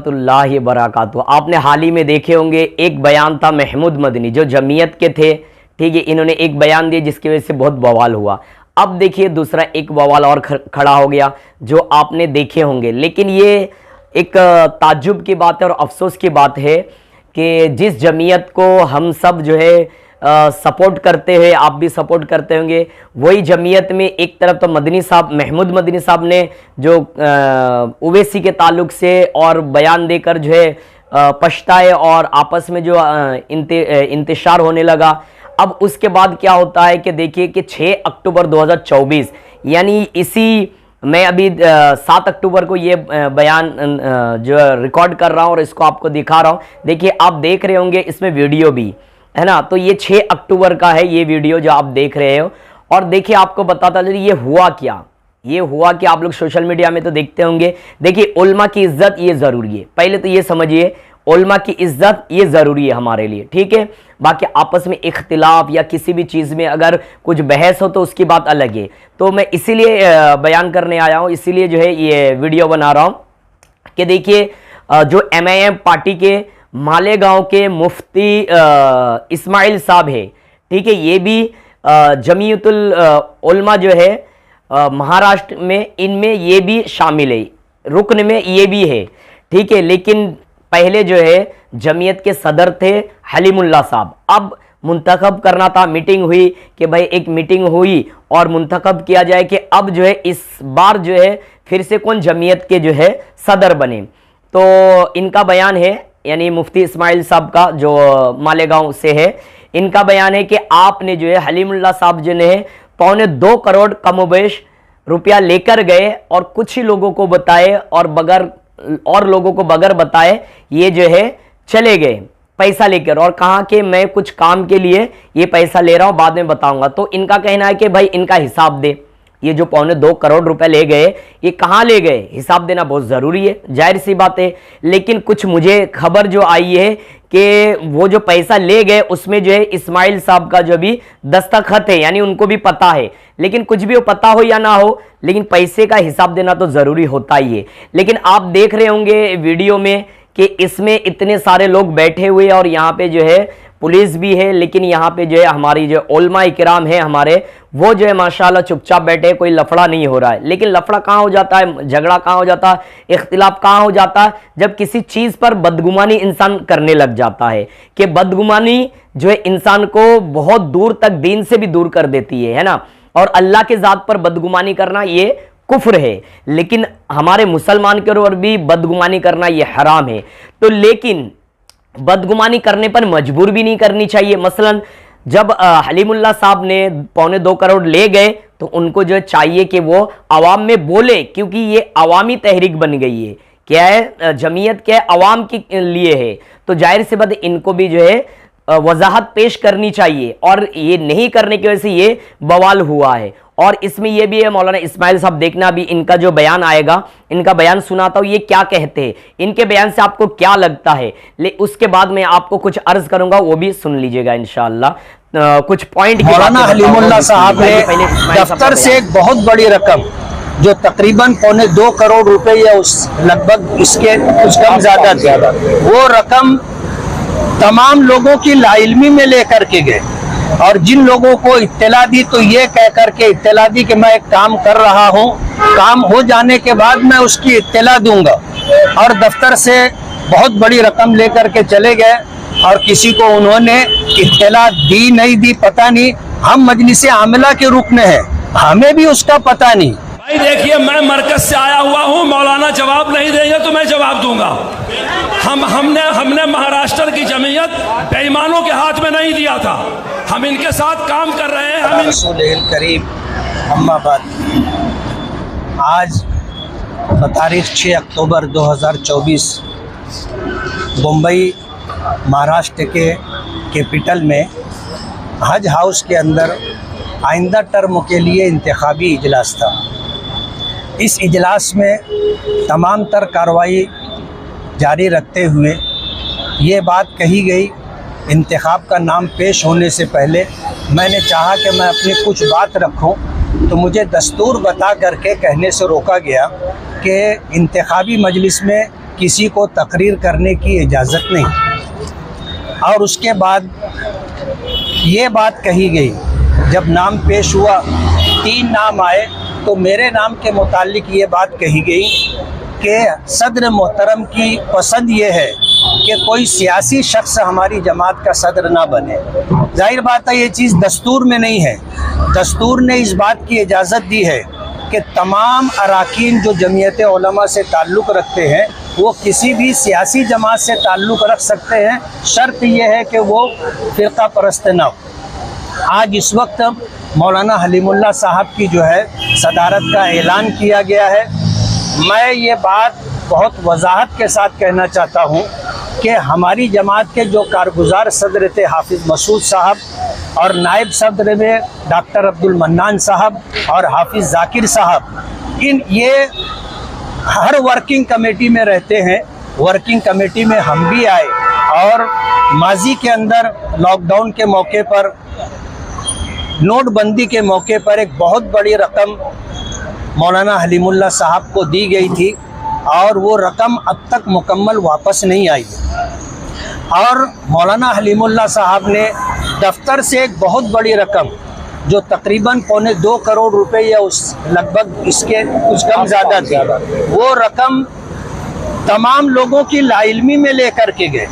रहमतुल्लाहि बरकातुहू। आपने हाल ही में देखे होंगे, एक बयान था महमूद मदनी जो जमीयत के थे, ठीक है, इन्होंने एक बयान दिया जिसकी वजह से बहुत बवाल हुआ। अब देखिए दूसरा एक बवाल और खड़ा हो गया जो आपने देखे होंगे। लेकिन ये एक ताज्जुब की बात है और अफसोस की बात है कि जिस जमीयत को हम सब जो है सपोर्ट करते हैं, आप भी सपोर्ट करते होंगे, वही जमीयत में एक तरफ तो मदनी साहब, महमूद मदनी साहब ने जो ओवैसी के ताल्लुक से और बयान देकर जो है पछताए और आपस में जो इंतशार होने लगा। अब उसके बाद क्या होता है कि देखिए कि 6 अक्टूबर 2024 यानी इसी, मैं अभी 7 अक्टूबर को ये बयान जो रिकॉर्ड कर रहा हूँ और इसको आपको दिखा रहा हूँ। देखिए आप देख रहे होंगे इसमें वीडियो भी है ना, तो ये 6 अक्टूबर का है ये वीडियो जो आप देख रहे हो। और देखिए आपको बताता चलिए ये हुआ क्या, ये हुआ कि आप लोग सोशल मीडिया में तो देखते होंगे। देखिए उल्मा की इज्जत ये ज़रूरी है, पहले तो ये समझिए उल्मा की इज्जत ये ज़रूरी है हमारे लिए, ठीक है। बाकी आपस में इख्तिलाफ या किसी भी चीज़ में अगर कुछ बहस हो तो उसकी बात अलग है। तो मैं इसीलिए बयान करने आया हूँ, इसीलिए जो है ये वीडियो बना रहा हूँ कि देखिए जो MIM पार्टी के मालेगांव के मुफ्ती इस्माइल साहब है, ठीक है, ये भी जमीयतुल उलमा जो है महाराष्ट्र में, इनमें ये भी शामिल है, रुकन में ये भी है, ठीक है। लेकिन पहले जो है जमीयत के सदर थे हलीमुल्लाह साहब। अब मुंतखब करना था, मीटिंग हुई कि भाई एक मीटिंग हुई और मुंतखब किया जाए कि अब जो है इस बार जो है फिर से कौन जमीयत के जो है सदर बने। तो इनका बयान है, यानी मुफ्ती इस्माइल साहब का जो मालेगांव से है, इनका बयान है कि आपने जो है हलीमुल्लाह साहब जो ने 2.25 करोड़ कमोबेश रुपया लेकर गए और कुछ ही लोगों को बताए और लोगों को बगैर बताए ये जो है चले गए पैसा लेकर, और कहा कि मैं कुछ काम के लिए ये पैसा ले रहा हूं, बाद में बताऊंगा। तो इनका कहना है कि भाई इनका हिसाब दे, ये जो 2.25 करोड़ रुपए ले गए ये कहाँ ले गए, हिसाब देना बहुत ज़रूरी है, जाहिर सी बात है। लेकिन कुछ मुझे खबर जो आई है कि वो जो पैसा ले गए उसमें जो है इस्माइल साहब का जो भी दस्तखत है, यानी उनको भी पता है। लेकिन कुछ भी वो पता हो या ना हो, लेकिन पैसे का हिसाब देना तो ज़रूरी होता ही है। लेकिन आप देख रहे होंगे वीडियो में कि इसमें इतने सारे लोग बैठे हुए और यहाँ पे जो है पुलिस भी है, लेकिन यहाँ पे जो है हमारी जो उलमा इकराम है हमारे, वो जो है माशाल्लाह चुपचाप बैठे, कोई लफड़ा नहीं हो रहा है। लेकिन लफड़ा कहाँ हो जाता है, झगड़ा कहाँ हो जाता है, इख्तिलाफ कहाँ हो जाता है, जब किसी चीज़ पर बदगुमानी इंसान करने लग जाता है। कि बदगुमानी जो है इंसान को बहुत दूर तक दीन से भी दूर कर देती है ना। और अल्लाह के ज़ात पर बदगुमानी करना ये कुफ्र है, लेकिन हमारे मुसलमान के ऊपर भी बदगुमानी करना ये हराम है। तो लेकिन बदगुमानी करने पर मजबूर भी नहीं करनी चाहिए। मसलन जब हलीमुल्लाह साहब ने 2.25 करोड़ ले गए तो उनको जो चाहिए कि वो आवाम में बोले, क्योंकि ये अवामी तहरीक बन गई है। क्या है, जमीयत क्या है, अवाम के लिए है, तो जाहिर सी बात इनको भी जो है वजाहत पेश करनी चाहिए। और ये नहीं करने की वजह से ये बवाल हुआ है। और इसमें यह भी है, मौलाना इस्माइल साहब देखना भी इनका जो बयान आएगा, इनका बयान सुनाता हूँ, ये क्या कहते हैं, इनके बयान से आपको क्या लगता है। उसके बाद मैं आपको कुछ अर्ज करूंगा, वो भी सुन लीजिएगा इंशाअल्लाह। कुछ पॉइंट मौलाना हलीमुल्लाह साहब ने दफ्तर से एक बहुत बड़ी रकम जो तकरीबन 2.25 करोड़ रुपए या उस लगभग इसके कुछ कम ज्यादा, वो रकम तमाम लोगों की लाइल्मी में लेकर के गए और जिन लोगों को इत्तला दी तो ये कह करके इत्तला दी कि मैं एक काम कर रहा हूँ, काम हो जाने के बाद मैं उसकी इत्तला दूंगा, और दफ्तर से बहुत बड़ी रकम लेकर के चले गए और किसी को उन्होंने इत्तला दी नहीं दी पता नहीं। हम मजलिस आमिला के रुकन हैं, हमें भी उसका पता नहीं। भाई देखिए, मैं मरकज से आया हुआ हूँ, मौलाना जवाब नहीं देंगे तो मैं जवाब दूंगा। हमने महाराष्ट्र की जमीयत बेईमानों के हाथ में नहीं दिया था, हम इनके साथ काम कर रहे हैं। हम करीब अम्माबाद आज तारीख 6 अक्टूबर 2024 मुंबई महाराष्ट्र के कैपिटल में हज हाउस के अंदर आइंदा टर्म के लिए इंतखाबी इजलास था। इस इजलास में तमाम तर कार्रवाई जारी रखते हुए ये बात कही गई, इंतखाब का नाम पेश होने से पहले मैंने चाहा कि मैं अपनी कुछ बात रखूं, तो मुझे दस्तूर बता करके कहने से रोका गया कि इंतखाबी मजलिस में किसी को तकरीर करने की इजाज़त नहीं। और उसके बाद ये बात कही गई, जब नाम पेश हुआ 3 नाम आए, तो मेरे नाम के मुतालिक ये बात कही गई कि सदर मोहतरम की पसंद ये है कि कोई सियासी शख्स हमारी जमात का सदर ना बने। जाहिर बात है ये चीज़ दस्तूर में नहीं है। दस्तूर ने इस बात की इजाज़त दी है कि तमाम अराकीन जो जमीयत उलमा से ताल्लुक़ रखते हैं वो किसी भी सियासी जमात से ताल्लुक़ रख सकते हैं, शर्त यह है कि वो फ़िरका परस्त ना हो। आज इस वक्त मौलाना हलीमुल्लाह साहब की जो है सदारत का ऐलान किया गया है। मैं ये बात बहुत वजाहत के साथ कहना चाहता हूँ कि हमारी जमात के जो कारगुजार सदर थे हाफिज़ मसूद साहब, और नायब सदर में डॉक्टर अब्दुल मन्नान साहब और हाफिज़ जाकिर साहब, ये हर वर्किंग कमेटी में रहते हैं। वर्किंग कमेटी में हम भी आए और माजी के अंदर लॉकडाउन के मौके पर, नोटबंदी के मौके पर एक बहुत बड़ी रकम मौलाना हलीमुल्लाह साहब को दी गई थी और वो रकम अब तक मुकम्मल वापस नहीं आई है। और मौलाना हलीमुल्लाह साहब ने दफ्तर से एक बहुत बड़ी रकम, जो तकरीबन 2.25 करोड़ रुपए या उस लगभग इसके कुछ कम ज़्यादा थी, वो रकम तमाम लोगों की लाइल्मी में लेकर के गए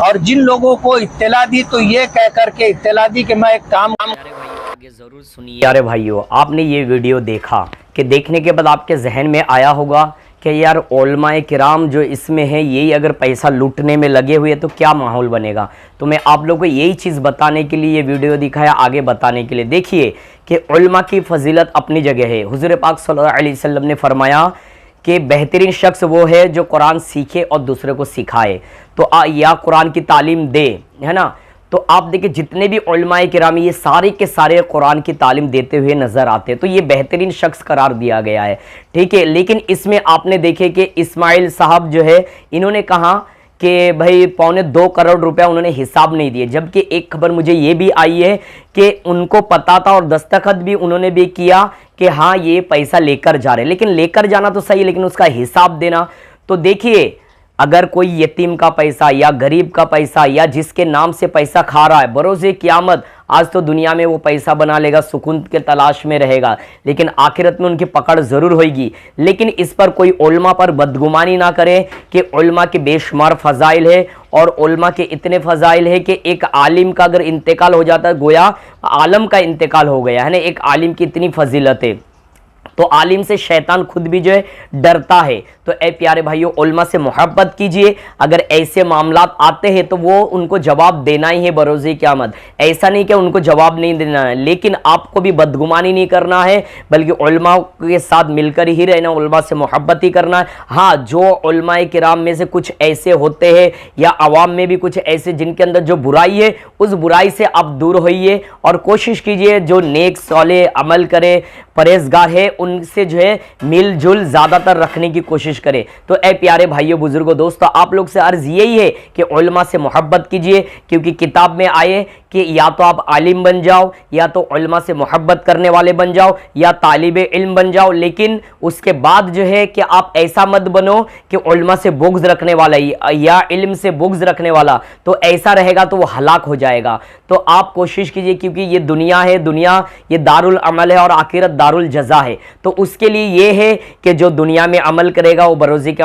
और जिन लोगों को इत्तला दी तो ये कह कर के इत्तला दी कि मैं एक काम आगे ज़रूर सुनिए। यार भाइयों, आपने ये वीडियो देखा कि देखने के बाद आपके जहन में आया होगा कि यार उलमाए किराम जो इसमें है यही अगर पैसा लूटने में लगे हुए तो क्या माहौल बनेगा। तो मैं आप लोगों को यही चीज़ बताने के लिए ये वीडियो दिखाया, आगे बताने के लिए। देखिए कि उलमा की फजीलत अपनी जगह है। हुज़ूर पाक सल्लल्लाहु अलैहि वसल्लम ने फरमाया कि बेहतरीन शख्स वो है जो कुरान सीखे और दूसरे को सिखाए, तो या कुरान की तालीम दे, है ना। तो आप देखिए जितने भी उलमाए किराम ये सारे के सारे कुरान की तालीम देते हुए नज़र आते हैं, तो ये बेहतरीन शख्स करार दिया गया है, ठीक है। लेकिन इसमें आपने देखे कि इस्माइल साहब जो है इन्होंने कहा कि भाई 2.25 करोड़ रुपया उन्होंने हिसाब नहीं दिए, जबकि एक खबर मुझे ये भी आई है कि उनको पता था और दस्तखत भी उन्होंने भी किया कि हाँ ये पैसा लेकर जा रहे हैं। लेकिन लेकर जाना तो सही, लेकिन उसका हिसाब देना, तो देखिए अगर कोई यतीम का पैसा या गरीब का पैसा या जिसके नाम से पैसा खा रहा है, बरोज़े क़यामत आज तो दुनिया में वो पैसा बना लेगा, सुकून के तलाश में रहेगा, लेकिन आखिरत में उनकी पकड़ ज़रूर होगी। लेकिन इस पर कोई उलमा पर बदगुमानी ना करे कि उलमा के बेशुमार फ़ज़ाइल है और उलमा के इतने फ़ज़ाइल है कि एक आलिम का अगर इंतकाल हो जाता है गोया आलम का इंतकाल हो गया है ना। एक आलिम की इतनी फजीलत है, तो आलिम से शैतान खुद भी जो है डरता है। तो ए प्यारे भाइयों, उलमा से मोहब्बत कीजिए। अगर ऐसे मामलात आते हैं तो वो उनको जवाब देना ही है बरोज़े क़यामत। ऐसा नहीं कि उनको जवाब नहीं देना है, लेकिन आपको भी बदगुमानी नहीं करना है, बल्कि उलमा के साथ मिलकर ही रहना, उलमा से मोहब्बत ही करना है। हाँ, जो उलमाए किराम में से कुछ ऐसे होते हैं या अवाम में भी कुछ ऐसे जिनके अंदर जो बुराई है, उस बुराई से आप दूर होइए और कोशिश कीजिए जो नेक सौले अमल करे, परहेजगार है, उनसे जो है मिलजुल ज़्यादातर रखने की कोशिश करें। तो ए प्यारे भाइयों बुजुर्गों दोस्तों, आप लोग से अर्ज़ यही है कि उलमा से मोहब्बत कीजिए, क्योंकि किताब में आए कि या तो आप आलिम बन जाओ, या तो उलमा से मोहब्बत करने वाले बन जाओ, या तालिबे इल्म बन जाओ, लेकिन उसके बाद जो है कि आप ऐसा मत बनो कि उलमा से बुग़्ज़ रखने वाला या इल्म से बुग़्ज़ रखने वाला। तो ऐसा रहेगा तो वो हलाक हो जाएगा। तो आप कोशिश कीजिए, क्योंकि ये दुनिया है, दुनिया ये दारुल अमल है और आखिरत दारुल जज़ा है। तो उसके लिए ये है कि जो दुनिया में अमल करेगा वो बरोज़े क़यामत